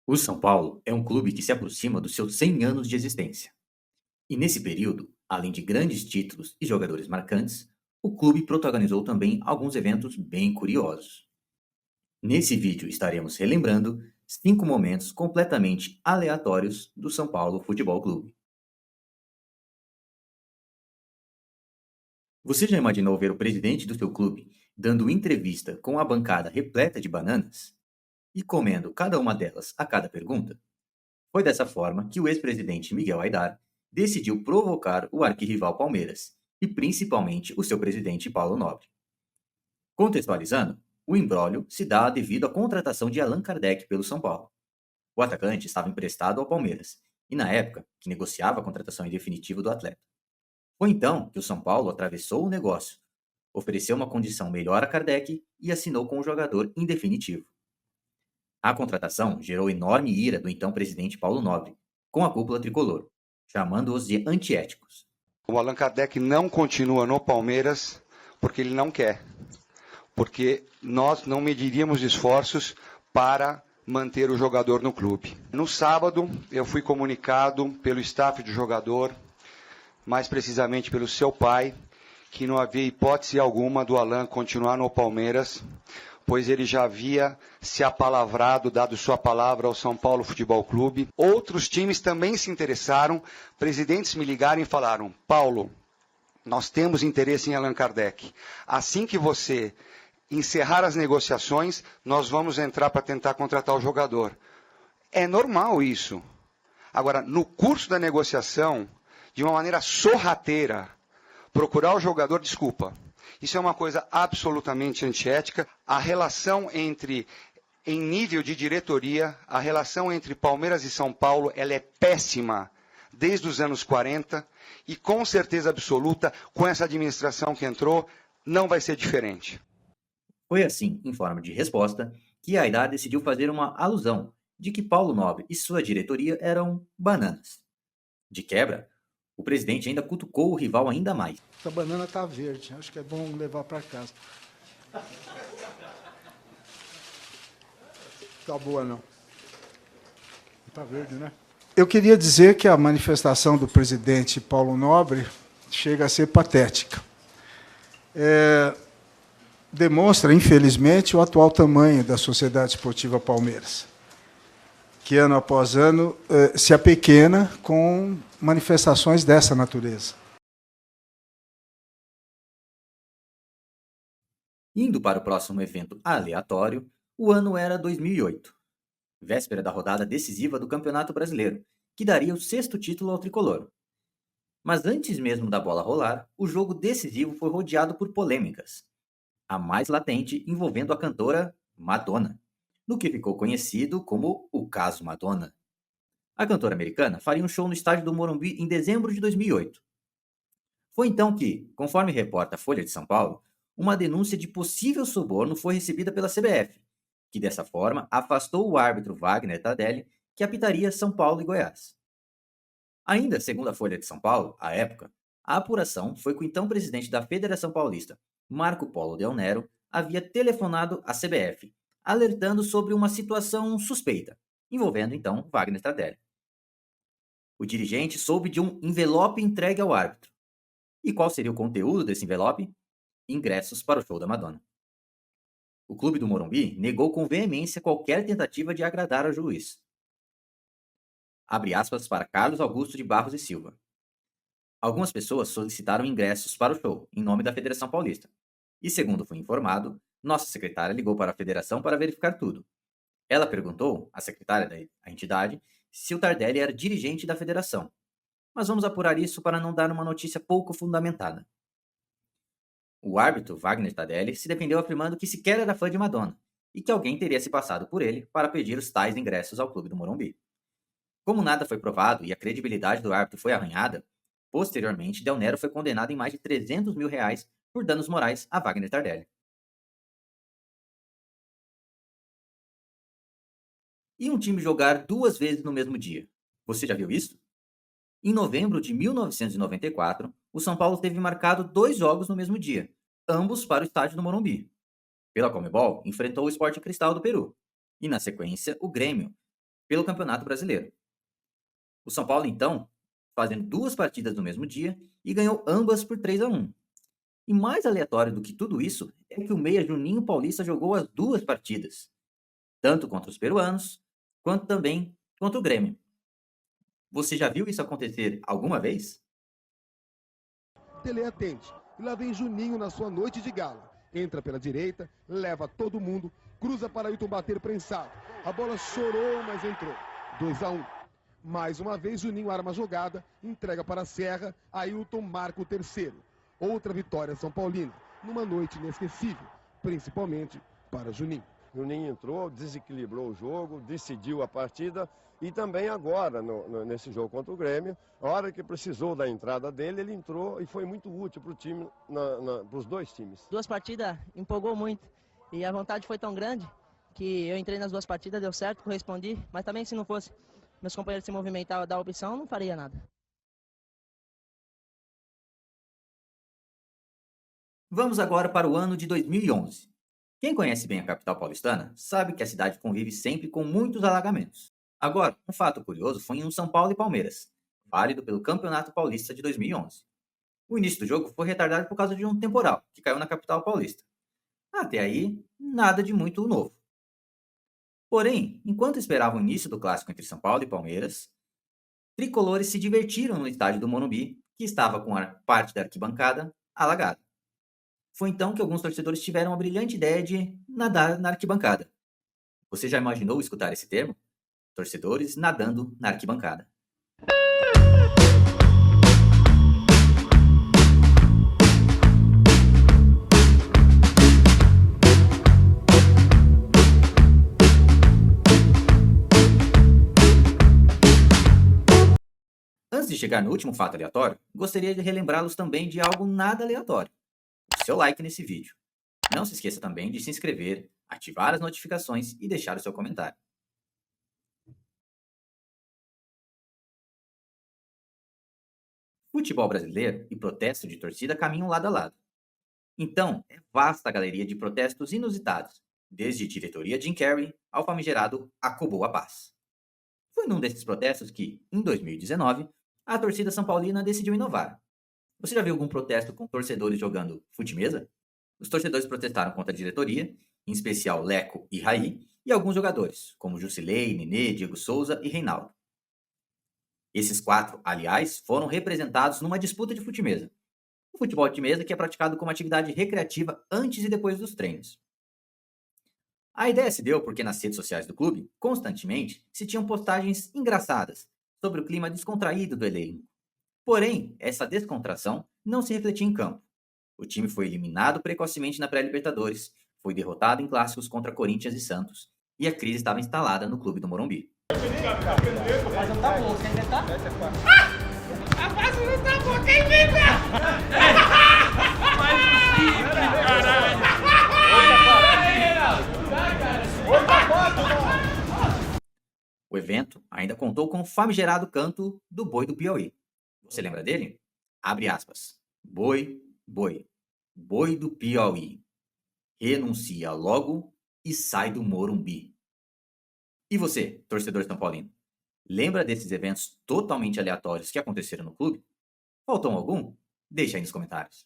O São Paulo é um clube que se aproxima dos seus 100 anos de existência. E nesse período, além de grandes títulos e jogadores marcantes, o clube protagonizou também alguns eventos bem curiosos. Nesse vídeo estaremos relembrando 5 momentos completamente aleatórios do São Paulo Futebol Clube. Você já imaginou ver o presidente do seu clube dando entrevista com a bancada repleta de bananas e comendo cada uma delas a cada pergunta? Foi dessa forma que o ex-presidente Miguel Aidar decidiu provocar o arquirrival Palmeiras e principalmente o seu presidente Paulo Nobre. Contextualizando, o imbróglio se dá devido à contratação de Allan Kardec pelo São Paulo. O atacante estava emprestado ao Palmeiras e, na época, que negociava a contratação em definitivo do atleta. Foi então que o São Paulo atravessou o negócio, ofereceu uma condição melhor a Kardec e assinou com o jogador em definitivo. A contratação gerou enorme ira do então presidente Paulo Nobre, com a cúpula tricolor, chamando-os de antiéticos. O Allan Kardec não continua no Palmeiras porque ele não quer. Porque nós não mediríamos esforços para manter o jogador no clube. No sábado, eu fui comunicado pelo staff do jogador, mais precisamente pelo seu pai, que não havia hipótese alguma do Allan continuar no Palmeiras, pois ele já havia se apalavrado, dado sua palavra ao São Paulo Futebol Clube. Outros times também se interessaram, presidentes me ligaram e falaram: Paulo, nós temos interesse em Allan Kardec. Assim que você encerrar as negociações, nós vamos entrar para tentar contratar o jogador. É normal isso. Agora, no curso da negociação, de uma maneira sorrateira, procurar o jogador, desculpa. Isso é uma coisa absolutamente antiética. A relação em nível de diretoria, a relação entre Palmeiras e São Paulo, ela é péssima desde os anos 40 e com certeza absoluta, com essa administração que entrou, não vai ser diferente. Foi assim, em forma de resposta, que Aidar decidiu fazer uma alusão de que Paulo Nobre e sua diretoria eram bananas. De quebra, o presidente ainda cutucou o rival ainda mais. Essa banana tá verde, acho que é bom levar para casa. Tá boa não. Tá verde, né? Eu queria dizer que a manifestação do presidente Paulo Nobre chega a ser patética. Demonstra, infelizmente, o atual tamanho da Sociedade Esportiva Palmeiras, que ano após ano se apequena com manifestações dessa natureza. Indo para o próximo evento aleatório, o ano era 2008, véspera da rodada decisiva do Campeonato Brasileiro, que daria o 6º título ao tricolor. Mas antes mesmo da bola rolar, o jogo decisivo foi rodeado por polêmicas, a mais latente envolvendo a cantora Madonna, no que ficou conhecido como o caso Madonna. A cantora americana faria um show no estádio do Morumbi em dezembro de 2008. Foi então que, conforme reporta a Folha de São Paulo, uma denúncia de possível suborno foi recebida pela CBF, que dessa forma afastou o árbitro Wagner Tardelli, que apitaria São Paulo e Goiás. Ainda segundo a Folha de São Paulo, à época, a apuração foi que o então presidente da Federação Paulista, Marco Polo Del Nero, havia telefonado à CBF, alertando sobre uma situação suspeita, envolvendo então Wagner Tardelli. O dirigente soube de um envelope entregue ao árbitro. E qual seria o conteúdo desse envelope? Ingressos para o show da Madonna. O clube do Morumbi negou com veemência qualquer tentativa de agradar ao juiz. Abre aspas para Carlos Augusto de Barros e Silva. Algumas pessoas solicitaram ingressos para o show, em nome da Federação Paulista. E segundo foi informado, nossa secretária ligou para a federação para verificar tudo. Ela perguntou, à secretária da entidade, se o Tardelli era dirigente da federação. Mas vamos apurar isso para não dar uma notícia pouco fundamentada. O árbitro Wagner Tardelli se defendeu afirmando que sequer era fã de Madonna e que alguém teria se passado por ele para pedir os tais ingressos ao clube do Morumbi. Como nada foi provado e a credibilidade do árbitro foi arranhada, posteriormente Del Nero foi condenado em mais de R$300 mil por danos morais a Wagner Tardelli. E um time jogar 2 vezes no mesmo dia? Você já viu isso? Em novembro de 1994, o São Paulo teve marcado 2 jogos no mesmo dia, ambos para o estádio do Morumbi. Pela Conmebol, enfrentou o Sporting Cristal do Peru. E na sequência, o Grêmio pelo Campeonato Brasileiro. O São Paulo, então, fazendo 2 partidas no mesmo dia e ganhou ambas por 3-1. E mais aleatório do que tudo isso é que o meia Juninho Paulista jogou as 2 partidas, tanto contra os peruanos, quanto também contra o Grêmio. Você já viu isso acontecer alguma vez? Tele atende. E lá vem Juninho na sua noite de gala. Entra pela direita, leva todo mundo, cruza para Ailton bater prensado. A bola chorou, mas entrou. 2-1. Mais uma vez, Juninho arma a jogada, entrega para a Serra, Ailton marca o terceiro. Outra vitória São Paulina, numa noite inesquecível, principalmente para Juninho. Juninho entrou, desequilibrou o jogo, decidiu a partida e também agora, nesse jogo contra o Grêmio, a hora que precisou da entrada dele, ele entrou e foi muito útil para o time, para os 2 times. 2 partidas empolgou muito e a vontade foi tão grande que eu entrei nas 2 partidas, deu certo, correspondi, mas também se não fosse meus companheiros se movimentar da opção, eu não faria nada. Vamos agora para o ano de 2011. Quem conhece bem a capital paulistana sabe que a cidade convive sempre com muitos alagamentos. Agora, um fato curioso foi em um São Paulo e Palmeiras, válido pelo Campeonato Paulista de 2011. O início do jogo foi retardado por causa de um temporal que caiu na capital paulista. Até aí, nada de muito novo. Porém, enquanto esperavam o início do clássico entre São Paulo e Palmeiras, tricolores se divertiram no estádio do Morumbi, que estava com a parte da arquibancada alagada. Foi então que alguns torcedores tiveram a brilhante ideia de nadar na arquibancada. Você já imaginou escutar esse termo? Torcedores nadando na arquibancada. Antes de chegar no último fato aleatório, gostaria de relembrá-los também de algo nada aleatório. O seu like nesse vídeo. Não se esqueça também de se inscrever, ativar as notificações e deixar o seu comentário. Futebol brasileiro e protesto de torcida caminham lado a lado. Então, é vasta a galeria de protestos inusitados, desde diretoria Jim Carrey ao famigerado Acabou a Paz. Foi num desses protestos que, em 2019, a torcida São Paulina decidiu inovar. Você já viu algum protesto com torcedores jogando fute-mesa? Os torcedores protestaram contra a diretoria, em especial Leco e Raí, e alguns jogadores, como Jusilei, Nenê, Diego Souza e Reinaldo. Esses 4, aliás, foram representados numa disputa de fute-mesa. O futebol de mesa que é praticado como atividade recreativa antes e depois dos treinos. A ideia se deu porque nas redes sociais do clube, constantemente, se tinham postagens engraçadas sobre o clima descontraído do elenco. Porém, essa descontração não se refletia em campo. O time foi eliminado precocemente na pré-Libertadores, foi derrotado em clássicos contra Corinthians e Santos, e a crise estava instalada no clube do Morumbi. Mas não tá bom, você quer inventar? A fase não tá boa, quem inventa? Mais possível, caralho! O evento ainda contou com o famigerado canto do Boi do Piauí. Você lembra dele? Abre aspas. Boi, boi, boi do Piauí. Renuncia logo e sai do Morumbi. E você, torcedor São Paulino? Lembra desses eventos totalmente aleatórios que aconteceram no clube? Faltou algum? Deixa aí nos comentários.